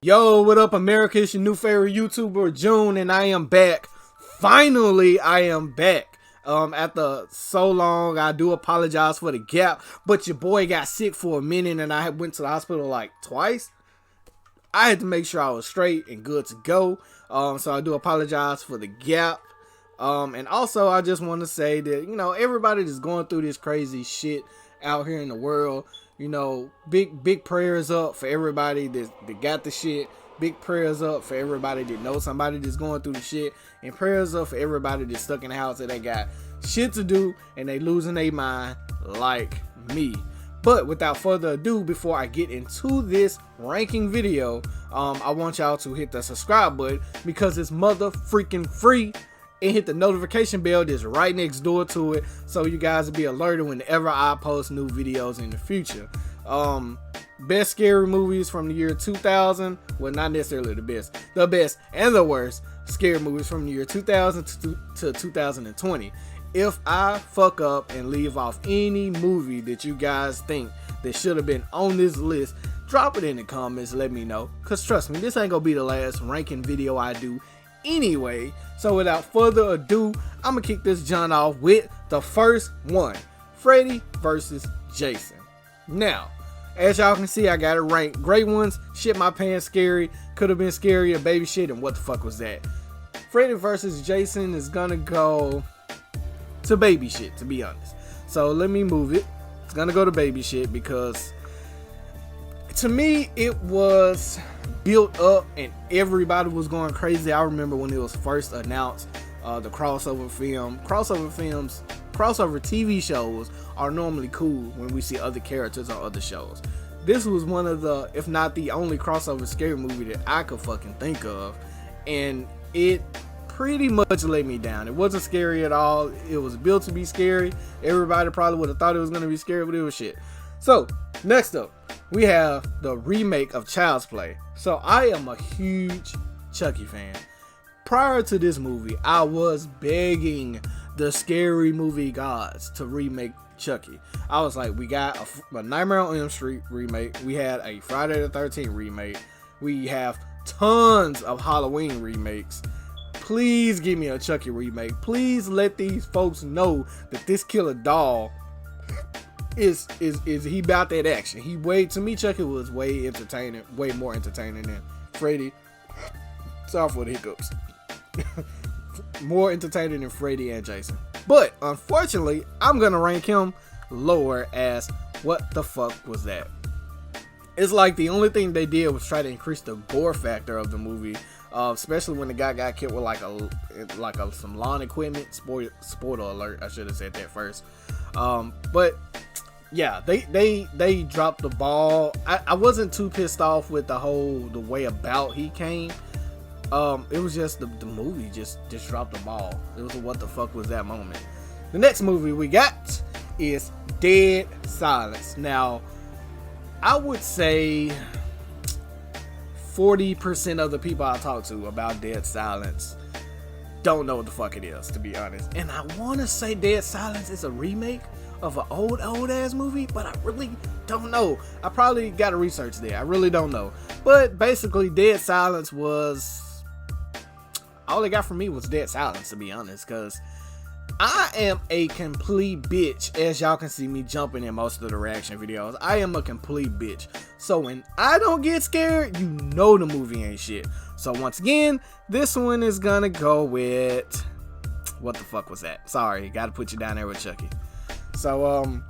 Yo, what up, America? It's your new favorite YouTuber, June, and I am back. Finally, I am back. After so long, I do apologize for the gap, but your boy got sick for a minute, and I went to the hospital like twice. I had to make sure I was straight and good to go. So I do apologize for the gap. And also, I just want to say that, you know, everybody that's going through this crazy shit out here in the world, you know, big prayers up for everybody that got the shit. Big prayers up for everybody that knows somebody that's going through the shit. And prayers up for everybody that's stuck in the house that they got shit to do and they losing their mind like me. But without further ado, before I get into this ranking video, I want y'all to hit the subscribe button because it's mother freaking free. And hit the notification bell that's right next door to it so you guys will be alerted whenever I post new videos in the future. Best scary movies from the year 2000. Well, not necessarily the best and the worst scary movies from the year 2000 to 2020. If I fuck up and leave off any movie that you guys think that should have been on this list, drop it in the comments, let me know, because trust me, this ain't gonna be the last ranking video I do anyway. So without further ado, I'm gonna kick this John off with the first one, Freddy vs. Jason. Now, as y'all can see, I got it ranked. Great ones, shit my pants scary, could have been scarier, baby shit, and what the fuck was that? Freddy vs. Jason is gonna go to baby shit, to be honest. So let me move it. It's gonna go to baby shit because to me it was built up and everybody was going crazy. I remember when it was first announced, the crossover TV shows are normally cool when we see other characters on other shows. This was one of the, if not the only crossover scary movie that I could fucking think of, and it pretty much let me down. It wasn't scary at all. It was built to be scary. Everybody probably would have thought it was gonna be scary, but it was shit. So next up, we have the remake of Child's Play. So I am a huge Chucky fan. Prior to this movie, I was begging the scary movie gods to remake Chucky. I was like, we got a Nightmare on Elm Street remake. We had a Friday the 13th remake. We have tons of Halloween remakes. Please give me a Chucky remake. Please let these folks know that this killer doll is he about that action. To me, Chucky was way more entertaining than Freddy. Sorry for the hiccups. More entertaining than Freddy and Jason. But unfortunately, I'm gonna rank him lower as what the fuck was that? It's like the only thing they did was try to increase the gore factor of the movie, especially when the guy got killed with some lawn equipment. Spoiler alert, I should have said that first. But yeah, they dropped the ball. I wasn't too pissed off with the way about he came. It was just the movie just dropped the ball. It was a what the fuck was that moment. The next movie we got is Dead Silence. Now, I would say 40% of the people I talk to about Dead Silence don't know what the fuck it is, to be honest. And I want to say Dead Silence is a remake of an old ass movie, but I really don't know. I probably got to research there. I really don't know. But basically, Dead Silence was all they got from me was Dead Silence, to be honest, because I am a complete bitch, as y'all can see me jumping in most of the reaction videos. I am a complete bitch. So when I don't get scared, you know the movie ain't shit. So once again, this one is gonna go with, what the fuck was that? Sorry, gotta put you down there with Chucky. So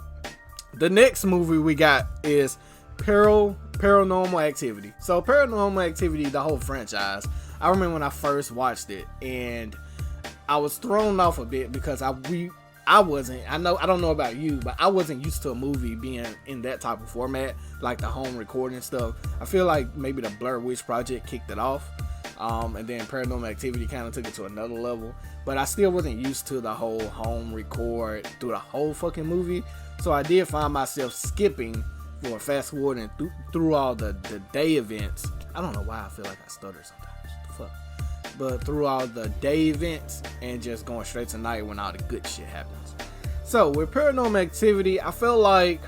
the next movie we got is Paranormal Activity. So Paranormal Activity, the whole franchise, I remember when I first watched it and I was thrown off a bit because I don't know about you, but I wasn't used to a movie being in that type of format, like the home recording stuff. I feel like maybe the Blair Witch Project kicked it off, and then Paranormal Activity kind of took it to another level. But I still wasn't used to the whole home record through the whole fucking movie, so I did find myself skipping or fast forwarding through all the day events. I don't know why I feel like I stutter sometimes. What the fuck? But through all the day events and just going straight to night when all the good shit happens. So with Paranormal Activity, I felt like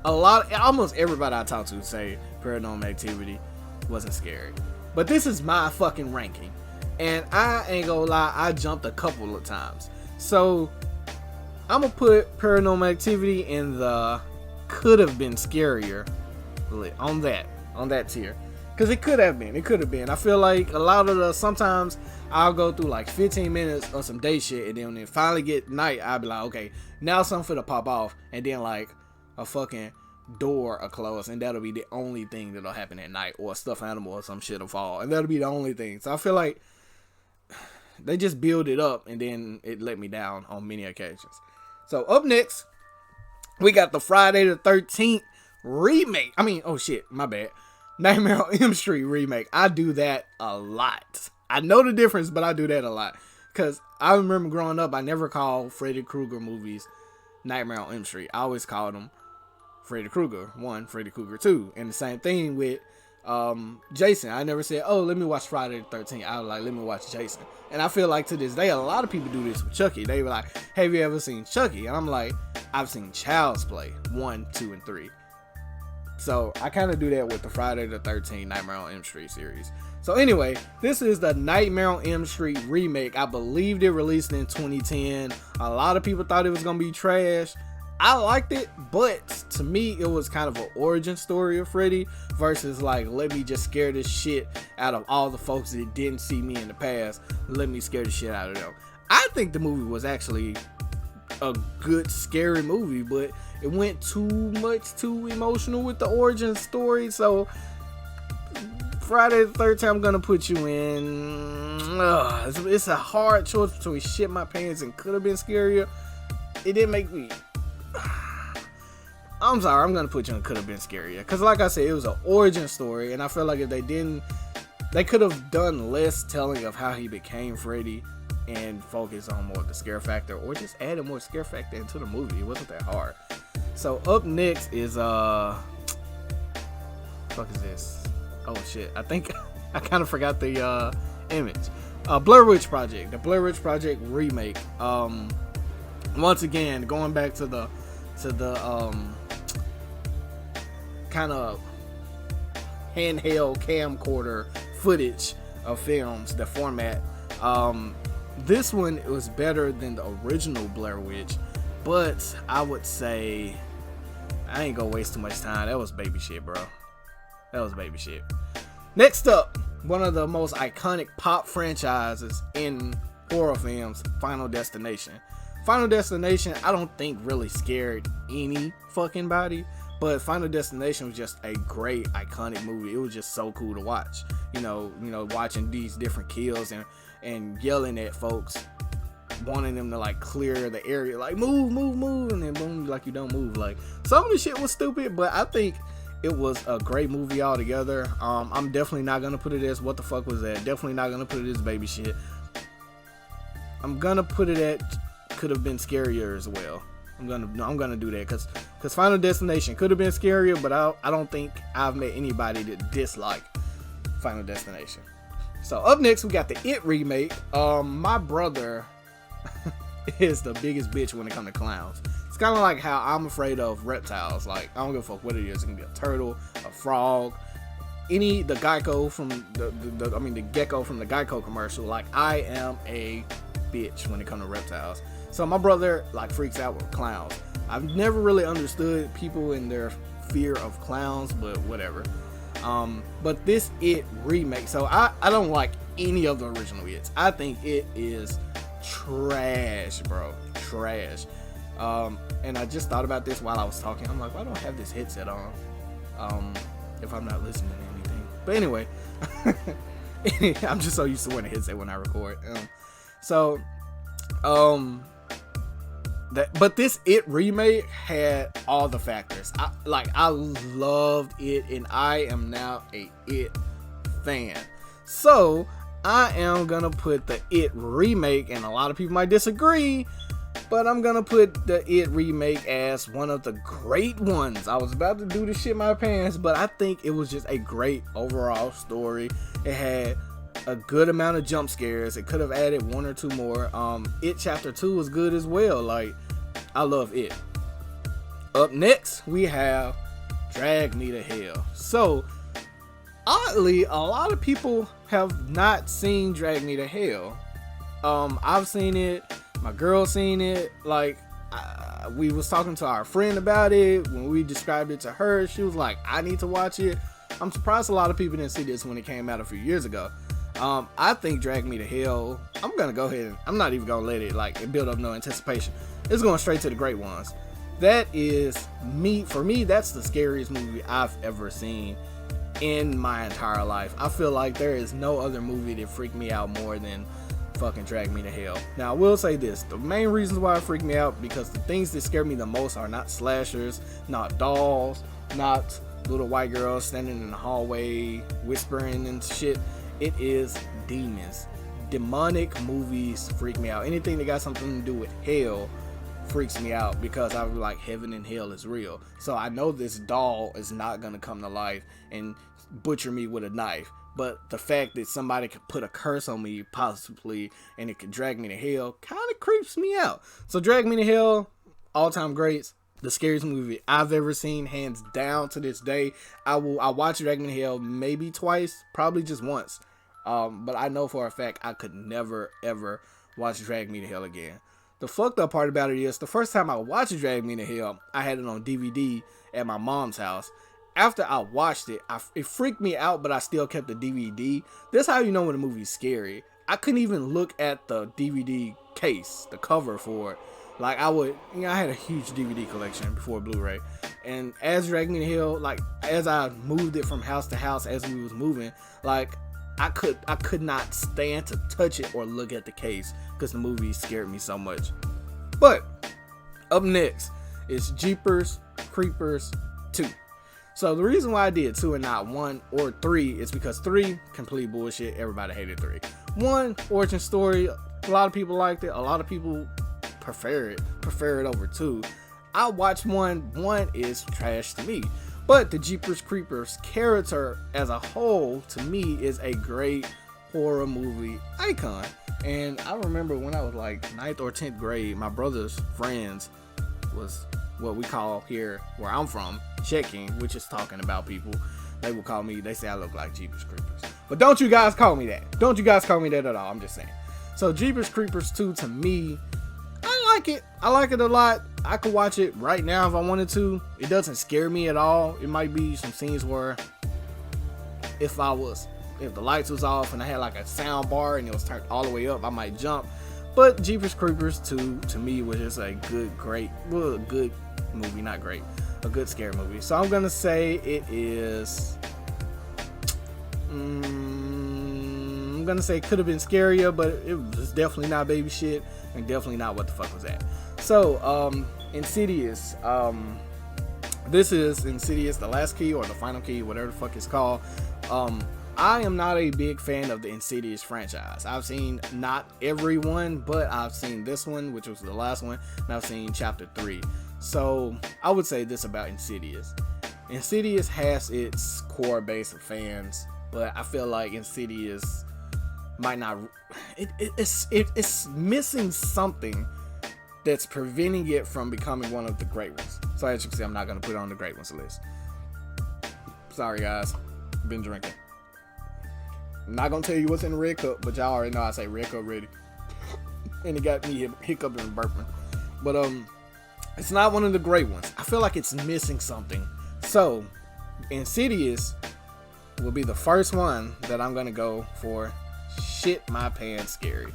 almost everybody I talk to say Paranormal Activity wasn't scary. But this is my fucking ranking. And I ain't gonna lie, I jumped a couple of times. So I'm gonna put Paranormal Activity in the could have been scarier on that tier. Because it could have been. I feel like a lot of the, sometimes I'll go through like 15 minutes of some day shit, and then when it finally get night, I'll be like, okay, now something finna pop off, and then like a fucking door will close, and that'll be the only thing that'll happen at night, or a stuffed animal or some shit will fall, and that'll be the only thing. So I feel like they just build it up, and then it let me down on many occasions. So up next, we got the Friday the 13th remake. My bad. Nightmare on Elm Street remake. I do that a lot. I know the difference, but I do that a lot. Because I remember growing up, I never called Freddy Krueger movies Nightmare on Elm Street. I always called them Freddy Krueger 1, Freddy Krueger 2. And the same thing with Jason. I never said, oh, let me watch Friday the 13th. I was like, let me watch Jason. And I feel like to this day, a lot of people do this with Chucky. They were like, have you ever seen Chucky? And I'm like, I've seen Child's Play 1, 2, and 3. So I kind of do that with the Friday the 13th Nightmare on Elm Street series. So anyway, this is the Nightmare on Elm Street remake. I believe it released in 2010. A lot of people thought it was going to be trash. I liked it, but to me, it was kind of an origin story of Freddy versus like, let me just scare the shit out of all the folks that didn't see me in the past. Let me scare the shit out of them. I think the movie was actually a good, scary movie, but it went too emotional with the origin story. So Friday the 13th, I'm gonna put you in. It's a hard choice between shit my pants and could have been scarier. It didn't make me. I'm sorry, I'm gonna put you in could have been scarier, because like I said, it was an origin story, and I feel like if they didn't, they could have done less telling of how he became Freddy and focus on more of the scare factor, or just added more scare factor into the movie. It wasn't that hard. So up next is fuck is this? Oh shit, I think I kind of forgot the image. Blair Witch Project, the Blair Witch Project remake. Once again, going back to the kind of handheld camcorder footage of films, the format. This one was better than the original Blair Witch, but I would say I ain't gonna waste too much time. That was baby shit, bro. That was baby shit. Next up, one of the most iconic pop franchises in horror films, Final Destination. Final Destination, I don't think really scared any fucking body, but Final Destination was just a great, iconic movie. It was just so cool to watch. You know, watching these different kills and yelling at folks, wanting them to like clear the area, like move, and then boom, like you don't move. Like some of the shit was stupid, but I think it was a great movie altogether. I'm definitely not gonna put it as what the fuck was that. Definitely not gonna put it as baby shit. I'm gonna put it at could have been scarier as well. I'm gonna do that because Final Destination could have been scarier, but I don't think I've met anybody that dislike Final Destination. So up next we got the It remake. My brother is the biggest bitch when it comes to clowns. It's kind of like how I'm afraid of reptiles. Like I don't give a fuck what it is. It can be a turtle, a frog, the Geico from the gecko from the Geico commercial. Like I am a bitch when it comes to reptiles. So my brother like freaks out with clowns. I've never really understood people and their fear of clowns, but whatever. But this It remake, so I don't like any of the original It's. I think it is trash, bro. Trash. And I just thought about this while I was talking. I'm like, why don't I have this headset on? If I'm not listening to anything. But anyway, I'm just so used to wearing a headset when I record. But this It remake had all the factors. I loved it, and I am now a It fan. So I am gonna put the It remake, and a lot of people might disagree, but I'm gonna put the It remake as one of the great ones. I was about to do the shit my pants, but I think it was just a great overall story. It had a good amount of jump scares. It could have added one or two more. It Chapter 2 was good as well. Like, I love It. Up next, we have Drag Me to Hell. So, oddly, a lot of people have not seen Drag Me to Hell. I've seen it. My girl seen it. Like, we was talking to our friend about it. When we described it to her, she was like, I need to watch it. I'm surprised a lot of people didn't see this when it came out a few years ago. I think Drag Me to Hell, I'm gonna go ahead and I'm not even gonna let it build up no anticipation. It's going straight to the great ones. That is for me, that's the scariest movie I've ever seen in my entire life. I feel like there is no other movie that freaked me out more than fucking Drag Me to Hell. Now I will say this, the main reasons why it freaked me out, because the things that scare me the most are not slashers, not dolls, not little white girls standing in the hallway whispering and shit. It is demons. Demonic movies freak me out. Anything that got something to do with hell freaks me out, because I was like, heaven and hell is real. So I know this doll is not gonna come to life and butcher me with a knife. But the fact that somebody could put a curse on me, possibly, and it could drag me to hell, kind of creeps me out. So Drag Me to Hell, all-time greats. The scariest movie I've ever seen, hands down to this day. I watched Drag Me to Hell maybe twice, probably just once. But I know for a fact I could never, ever watch Drag Me to Hell again. The fucked up part about it is, the first time I watched Drag Me to Hell, I had it on DVD at my mom's house. After I watched it, it freaked me out, but I still kept the DVD. That's how you know when a movie's scary. I couldn't even look at the DVD case, the cover for it. Like, I had a huge DVD collection before Blu-ray. And as Drag Me to Hell, like, as I moved it from house to house as we was moving, like, I could not stand to touch it or look at the case because the movie scared me so much. But up next is Jeepers Creepers 2. So the reason why I did 2 and not 1 or 3 is because 3, complete bullshit. Everybody hated 3. 1, origin story. A lot of people liked it. A lot of people prefer it over 2. I watched 1. 1 is trash to me. But the Jeepers Creepers character as a whole, to me, is a great horror movie icon. And I remember when I was like 9th or 10th grade, my brother's friends was what we call here where I'm from, checking, which is talking about people. They will call me, they say I look like Jeepers Creepers. But don't you guys call me that. Don't you guys call me that at all. I'm just saying. So Jeepers Creepers 2, to me, I like it. I like it a lot. I could watch it right now if I wanted to. It doesn't scare me at all. It might be some scenes where if the lights was off and I had like a sound bar and it was turned all the way up, I might jump. But Jeepers Creepers 2, to me, was just a good movie, not great, a good scary movie. So I'm gonna say it is, I'm gonna say it could have been scarier, but it was definitely not baby shit, and definitely not what the fuck was that. So Insidious, this is Insidious, the last key or the final key, whatever the fuck it's called. I am not a big fan of the Insidious franchise. I've seen not every one, but I've seen this one, which was the last one, and I've seen chapter 3. So I would say this about Insidious. Insidious has its core base of fans, but I feel like Insidious might not, it's missing something that's preventing it from becoming one of the great ones. So as you can see, I'm not going to put it on the great ones list. Sorry guys, been drinking. I'm not gonna tell you what's in the red cup, but y'all already know I say red cup ready. And it got me hiccup and burping. But it's not one of the great ones. I feel like it's missing something. So Insidious will be the first one that I'm gonna go for shit my pants scary.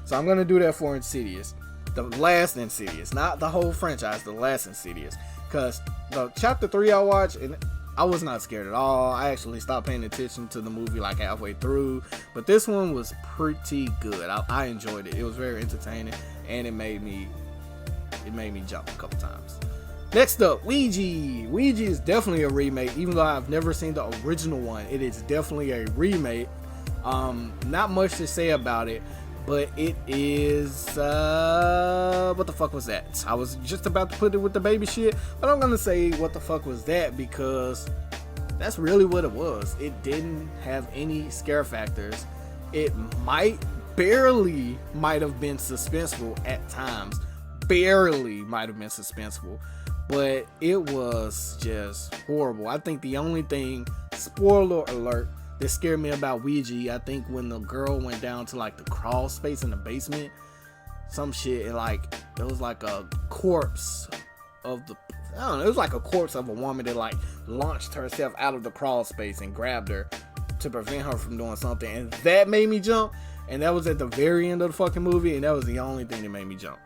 So I'm gonna do that for Insidious. The last Insidious, not the whole franchise, the last Insidious. Cause the chapter 3 I watched, and I was not scared at all. I actually stopped paying attention to the movie like halfway through. But this one was pretty good. I enjoyed it. It was very entertaining, and it made me jump a couple times. Next up, Ouija. Ouija is definitely a remake, even though I've never seen the original one. It is definitely a remake. Not much to say about it, but it is, what the fuck was that? I was just about to put it with the baby shit, but I'm gonna say what the fuck was that, because that's really what it was. It didn't have any scare factors. It barely might have been suspenseful at times. Barely might have been suspenseful. but it was just horrible. I think the only thing, spoiler alert, that scared me about Ouija, I think when the girl went down to like the crawl space in the basement, some shit, and like it was like a corpse of the, I don't know, it was like a corpse of a woman that like launched herself out of the crawl space and grabbed her to prevent her from doing something, and that made me jump. And that was at the very end of the fucking movie, and that was the only thing that made me jump.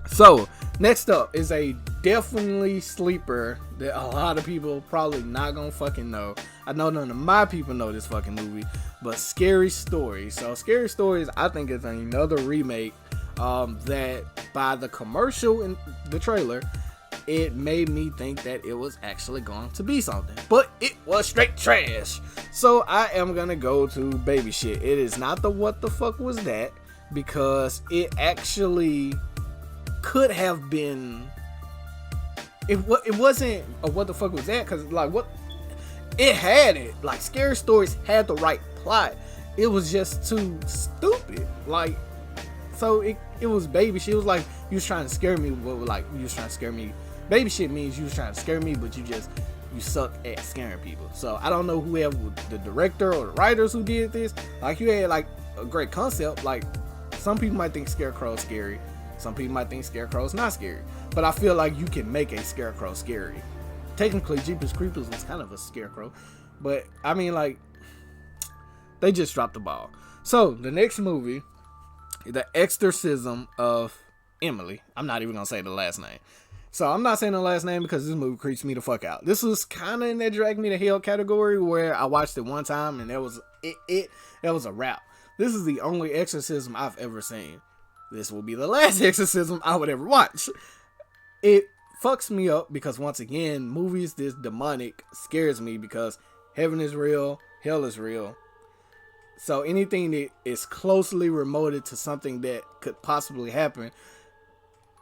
So next up is a definitely sleeper that a lot of people probably not gonna fucking know. I know none of my people know this fucking movie, but Scary Stories. So Scary Stories, I think, is another remake that by the commercial and the trailer, it made me think that it was actually going to be something, but it was straight trash. So I am gonna go to Baby Shit. It is not the What the Fuck Was That, because it actually could have been, it wasn't a What the Fuck Was That, because like what it had, it like Scary Stories had the right plot, it was just too stupid. Like, so it was Baby Shit. It was like you was trying to scare me, but like you was trying to scare me. Baby Shit means you was trying to scare me, but you suck at scaring people. So I don't know whoever, the director or the writers who did this, like you had like a great concept. Like some people might think Scarecrow is scary, some people might think Scarecrow is not scary, but I feel like you can make a Scarecrow scary. Technically Jeepers Creepers was kind of a scarecrow, but I mean, like, they just dropped the ball. So the next movie, The Exorcism of Emily. I'm not even gonna say the last name. So I'm not saying the last name because this movie creeps me the fuck out. This was kind of in that drag me to hell category where I watched it one time and that was a wrap. This is the only exorcism I've ever seen. This will be the last exorcism I would ever watch. It fucks me up because, once again, movies this demonic scares me because heaven is real, hell is real. So anything that is closely remoted to something that could possibly happen,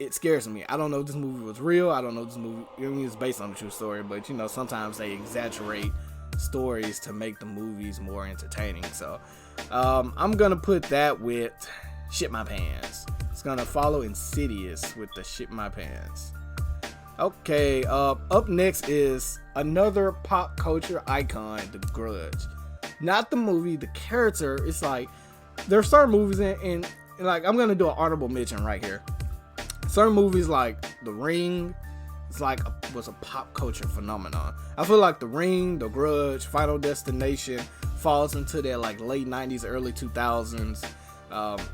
it scares me. I don't know if this movie was real. I don't know if this movie, I mean, it's based on a true story, but you know, sometimes they exaggerate stories to make the movies more entertaining. So I'm gonna put that with Shit My Pants. It's gonna follow Insidious with the Shit My Pants. Okay, up next is another pop culture icon, The Grudge. Not the movie, the character. It's like there are certain movies and like I'm gonna do an honorable mention right here. Certain movies like The Ring, it's like was a pop culture phenomenon. I feel like The Ring, The Grudge, Final Destination falls into that like late 90s, early 2000s.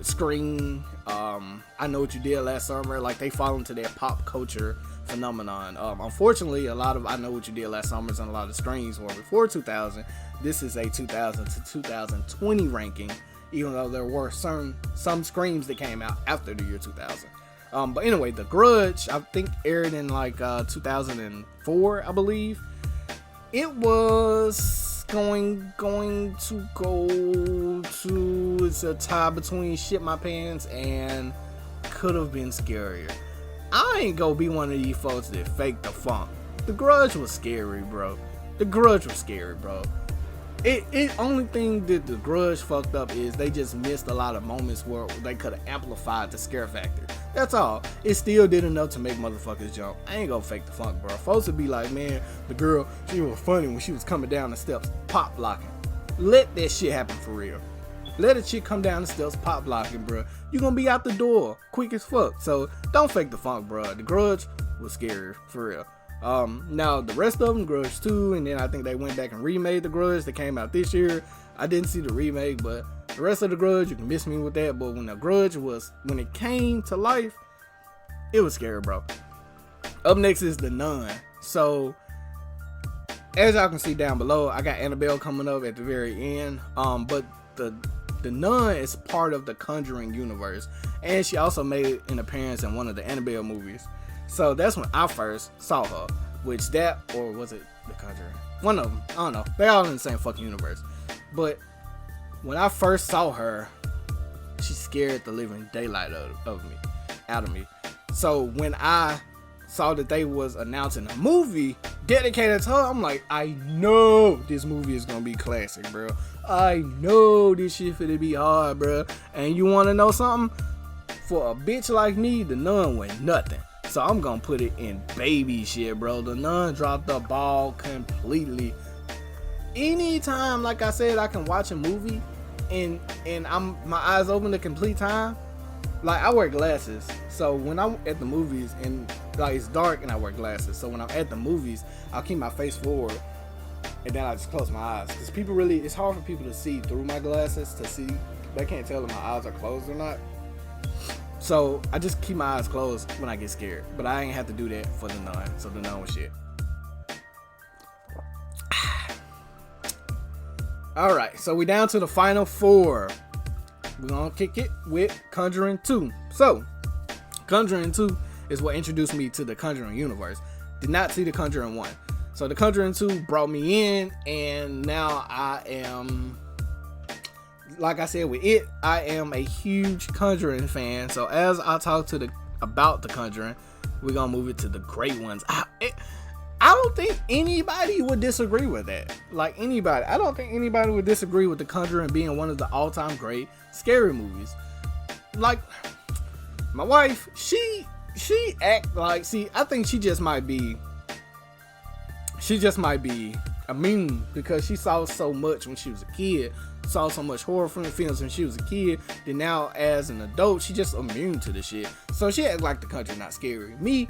Scream, I Know What You Did Last Summer, like they fall into that pop culture phenomenon. Unfortunately, a lot of I Know What You Did Last Summer and a lot of Screams were before 2000. This is a 2000 to 2020 ranking, even though there were some Screams that came out after the year 2000. But anyway, The Grudge, I think aired in like 2004, I believe. It was going to go to, it's a tie between Shit My Pants and Could Have Been Scarier. I ain't gonna be one of these folks that fake the funk. The Grudge was scary, bro. The Grudge was scary, bro. It only thing that The Grudge fucked up is they just missed a lot of moments where they could have amplified the scare factor. That's all. It still did enough to make motherfuckers jump. I ain't gonna fake the funk, bro. Folks would be like, man, the girl, she was funny when she was coming down the steps, pop locking. Let that shit happen for real. Let a chick come down the steps, pop locking, bro. You gonna be out the door quick as fuck. So don't fake the funk, bro. The Grudge was scary for real. Now the rest of them, Grudge 2, and then I think they went back and remade The Grudge that came out this year. I didn't see the remake, but the rest of The Grudge, you can miss me with that. But when The Grudge when it came to life, it was scary, bro. Up next is The Nun. So as y'all can see down below, I got Annabelle coming up at the very end. But the Nun is part of the Conjuring universe, and she also made an appearance in one of the Annabelle movies. So that's when I first saw her, which that, or was it The Conjuring? One of them, I don't know. They all in the same fucking universe. But when I first saw her, she scared the living daylight out of me. So when I saw that they was announcing a movie dedicated to her, I'm like, I know this movie is gonna be classic, bro. I know this shit finna be hard, bro. And you wanna know something? For a bitch like me, The Nun went nothing. So I'm gonna put it in baby shit, bro. The Nun dropped the ball completely. Anytime, like I said, I can watch a movie and my eyes open the complete time. Like, I wear glasses, so when I'm at the movies and like it's dark and I wear glasses, so when I'm at the movies, I'll keep my face forward and then I just close my eyes, because it's hard for people to see through my glasses, to see. They can't tell if my eyes are closed or not. So I just keep my eyes closed when I get scared. But I ain't have to do that for the Nun. So the Nun was shit. Alright, so we down to the final 4. We're gonna kick it with Conjuring 2. So, Conjuring 2 is what introduced me to the Conjuring universe. Did not see the Conjuring 1. So the Conjuring 2 brought me in, and now I am, like I said with it, I am a huge Conjuring fan. So as I talk about the Conjuring, we're gonna move it to the great ones. I don't think anybody would disagree with that. Like, anybody. I don't think anybody would disagree with the Conjuring being one of the all-time great scary movies. Like, my wife, she act like, see, I think she just might be immune, because she saw so much when she was a kid, saw so much horror films when she was a kid, then now as an adult, she just immune to the shit. So she act like the Conjuring not scary. Me,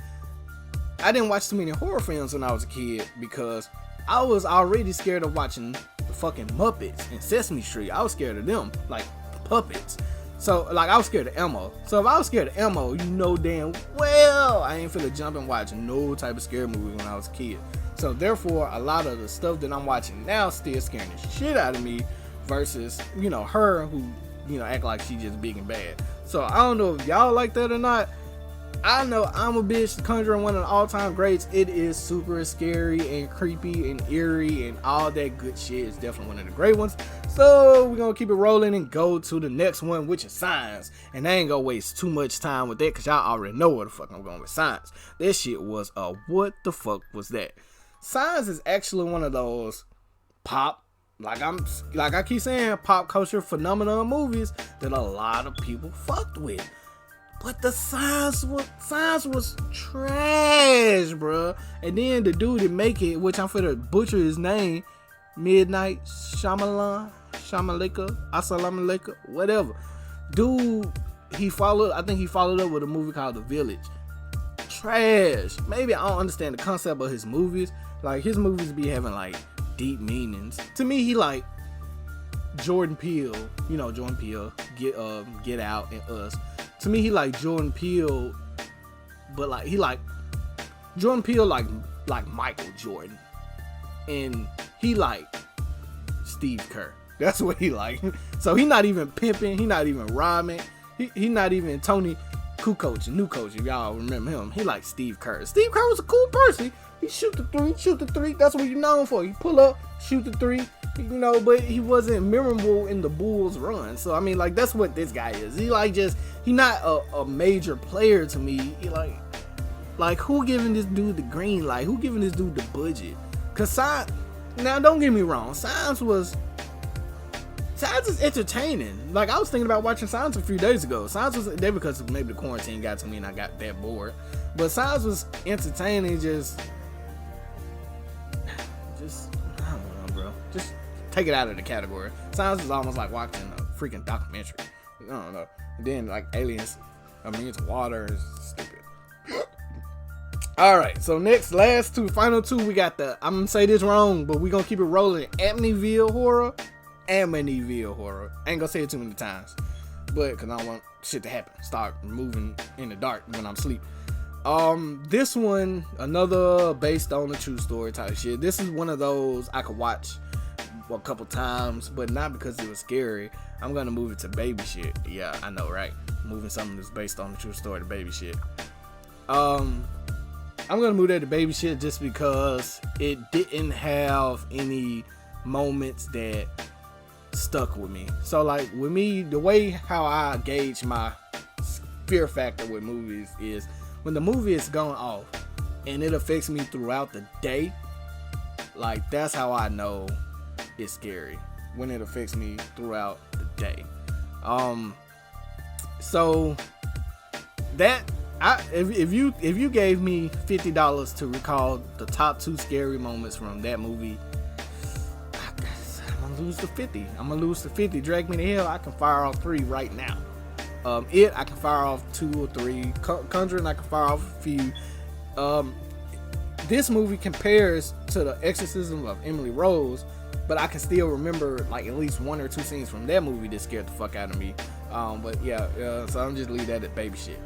I didn't watch too many horror films when I was a kid, because I was already scared of watching the fucking Muppets and Sesame Street. I was scared of them, like puppets. So, like, I was scared of Elmo. So if I was scared of Elmo, you know damn well I ain't finna jump and watch no type of scary movie when I was a kid. So therefore, a lot of the stuff that I'm watching now still scaring the shit out of me, versus, you know, her, who, you know, act like she just big and bad. So I don't know if y'all like that or not. I know I'm a bitch. The Conjuring, one of the all-time greats. It is super scary and creepy and eerie and all that good shit. It's definitely one of the great ones. So we're gonna keep it rolling and go to the next one, which is Signs. And I ain't gonna waste too much time with that, because y'all already know where the fuck I'm going with Signs. This shit was what the fuck was that? Signs is actually one of those pop, like I keep saying, pop culture phenomenon movies that a lot of people fucked with. But the Signs was trash, bro. And then the dude that make it, which I'm finna butcher his name, Midnight Shyamalan, Assalamu Alaikum, whatever. Dude, I think he followed up with a movie called The Village. Trash. Maybe I don't understand the concept of his movies. Like, his movies be having like deep meanings. To me, he like Jordan Peele. You know Jordan Peele, Get Out and Us. To me, he like Jordan Peele, but like Jordan Peele like Michael Jordan, and he like Steve Kerr. That's what he like. So he not even pimping, he not even rhyming, he not even Tony Kukoc, new coach, if y'all remember him. He like Steve Kerr. Steve Kerr was a cool person. He shoot the three. That's what you're known for. He pull up, shoot the three. You know, but he wasn't memorable in the Bulls run. So I mean, like, that's what this guy is. He not a major player to me. He like who giving this dude the green light? Who giving this dude the budget? Cause now don't get me wrong, Signs is entertaining. Like, I was thinking about watching Signs a few days ago. Signs was there because maybe the quarantine got to me and I got that bored. But Signs was entertaining. Just I don't know, bro. Just take it out of the category. Signs is almost like watching a freaking documentary. I don't know. And then like aliens immune to water is stupid. Alright, so final two, we got I'm gonna say this wrong, but we gonna keep it rolling. Amityville Horror. I ain't gonna say it too many times, but because I don't want shit to happen, start moving in the dark when I'm asleep. This one, another based on a true story type shit. This is one of those I could watch a couple times, but not because it was scary. I'm gonna move it to baby shit. Yeah, I know, right? Moving something that's based on a true story to baby shit. I'm gonna move that to baby shit just because it didn't have any moments that stuck with me. So like with me, the way how I gauge my fear factor with movies is when the movie is going off and it affects me throughout the day. Like, that's how I know it's scary, when it affects me throughout the day. So that If you gave me $50 to recall the top 2 scary moments from that movie, I'm gonna lose the 50. I'm gonna lose the 50. Drag Me to Hell, I can fire off 3 right now. I can fire off 2 or 3. Conjuring, I can fire off a few. This movie compares to The Exorcism of Emily Rose, but I can still remember like at least 1 or 2 scenes from that movie that scared the fuck out of me. But yeah, so I'm just leave that at baby shit.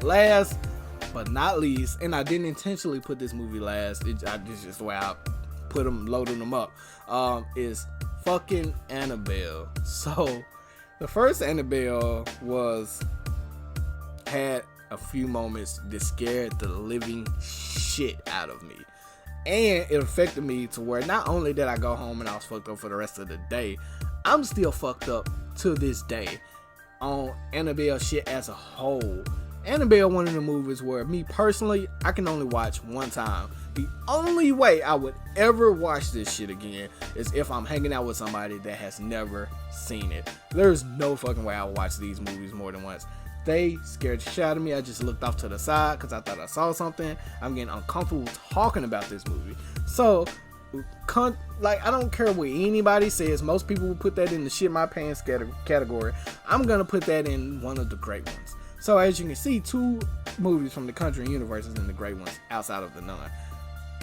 Last but not least, and I didn't intentionally put this movie last, this is just the way I put them, loading them up, is fucking Annabelle. So the first Annabelle had a few moments that scared the living shit out of me, and it affected me to where not only did I go home and I was fucked up for the rest of the day, I'm still fucked up to this day on Annabelle shit as a whole. Annabelle, one of the movies where me personally, I can only watch one time. The only way I would ever watch this shit again is if I'm hanging out with somebody that has never seen it. There's no fucking way I would watch these movies more than once. They scared the shit out of me. I just looked off to the side because I thought I saw something. I'm getting uncomfortable talking about this movie. So, like, I don't care what anybody says. Most people will put that in the shit my pants category. I'm gonna put that in one of the great ones. So as you can see, 2 movies from the Conjuring universe is in the great ones outside of The Nun.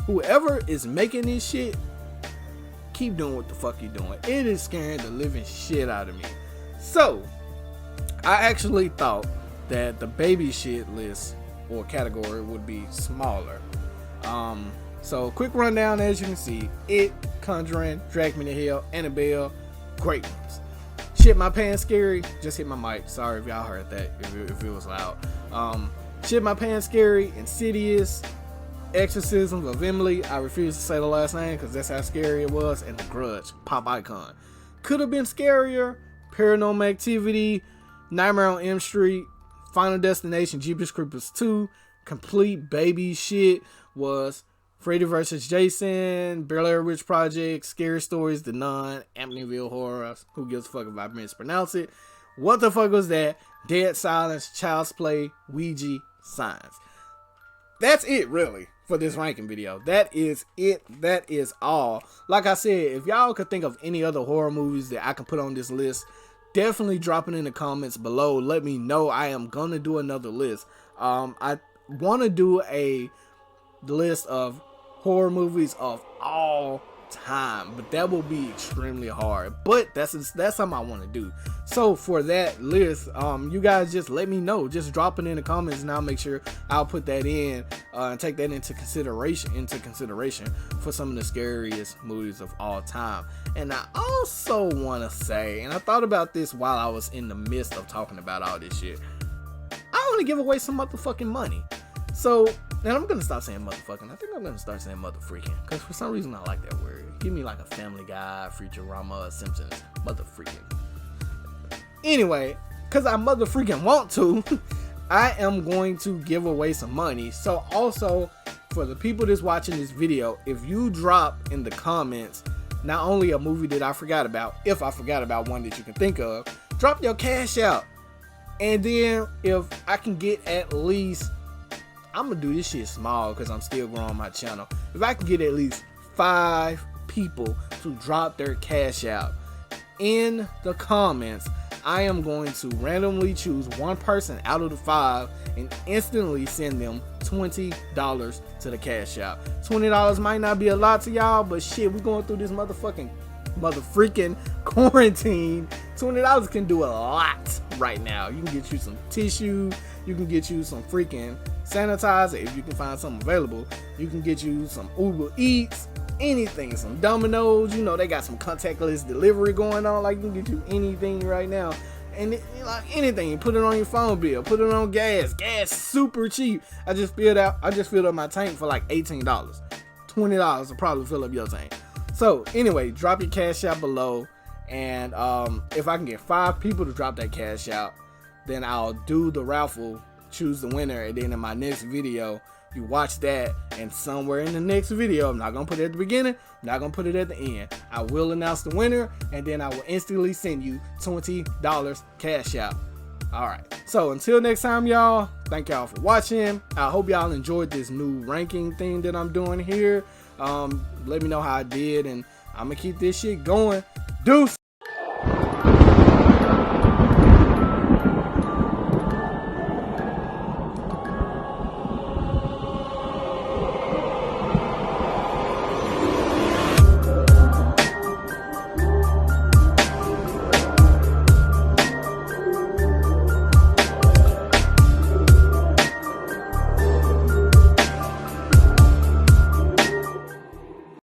Whoever is making this shit, keep doing what the fuck you're doing. It is scaring the living shit out of me. So I actually thought that the baby shit list or category would be smaller. So quick rundown, as you can see: It, Conjuring, Drag Me to Hell, Annabelle, great ones. Shit My Pants Scary, just hit my mic, sorry if y'all heard that, if it was loud. Shit My Pants Scary, Insidious, Exorcism of Emily, I refuse to say the last name because that's how scary it was, and The Grudge, pop icon. Could have been scarier: Paranormal Activity, Nightmare on Elm Street, Final Destination, Jeepers Creepers 2, complete baby shit was Freddy vs. Jason, Blair Witch Project, Scary Stories, The Nun, Amityville Horror, who gives a fuck if I mispronounce it, what the fuck was that, Dead Silence, Child's Play, Ouija, Signs. That's it really for this ranking video. That is it. That is all. Like I said, if y'all could think of any other horror movies that I can put on this list, definitely drop it in the comments below. Let me know. I am gonna do another list. I want to do a list of horror movies of all time, but that will be extremely hard, but that's something I want to do. So for that list, you guys just let me know, just drop it in the comments, and I'll make sure I'll put that in and take that into consideration for some of the scariest movies of all time. And I also want to say, and I thought about this while I was in the midst of talking about all this shit, I want to give away some motherfucking money. So, and I'm gonna stop saying motherfucking. I think I'm gonna start saying motherfreaking, because for some reason I like that word. Give me like a Family Guy, Futurama, Simpsons, motherfreaking. Anyway, because I motherfreaking want to, I am going to give away some money. So also, for the people that's watching this video, if you drop in the comments not only a movie that I forgot about, if I forgot about one that you can think of, drop your cash out. And then if I can get at least, I'm gonna do this shit small because I'm still growing my channel. If I can get at least 5 people to drop their cash out in the comments, I am going to randomly choose one person out of the 5 and instantly send them $20 to the cash out. $20 might not be a lot to y'all, but shit, we're going through this motherfreaking quarantine. $20 can do a lot right now. You can get you some tissue, you can get you some freaking sanitizer if you can find something available. You can get you some Uber Eats, anything, some Domino's. You know they got some contactless delivery going on. Like, you can get you anything right now, and like anything. Put it on your phone bill. Put it on gas. Gas super cheap. I just filled up my tank for like $18. $20 will probably fill up your tank. So anyway, drop your cash out below, and if I can get 5 people to drop that cash out, then I'll do the raffle, choose the winner, and then in my next video, you watch that, and somewhere in the next video, I'm not gonna put it at the beginning, I'm not gonna put it at the end, I will announce the winner, and then I will instantly send you $20 cash out. All right. So until next time, y'all, thank y'all for watching. I hope y'all enjoyed this new ranking thing that I'm doing here. Let me know how I did, and I'm gonna keep this shit going. Deuce.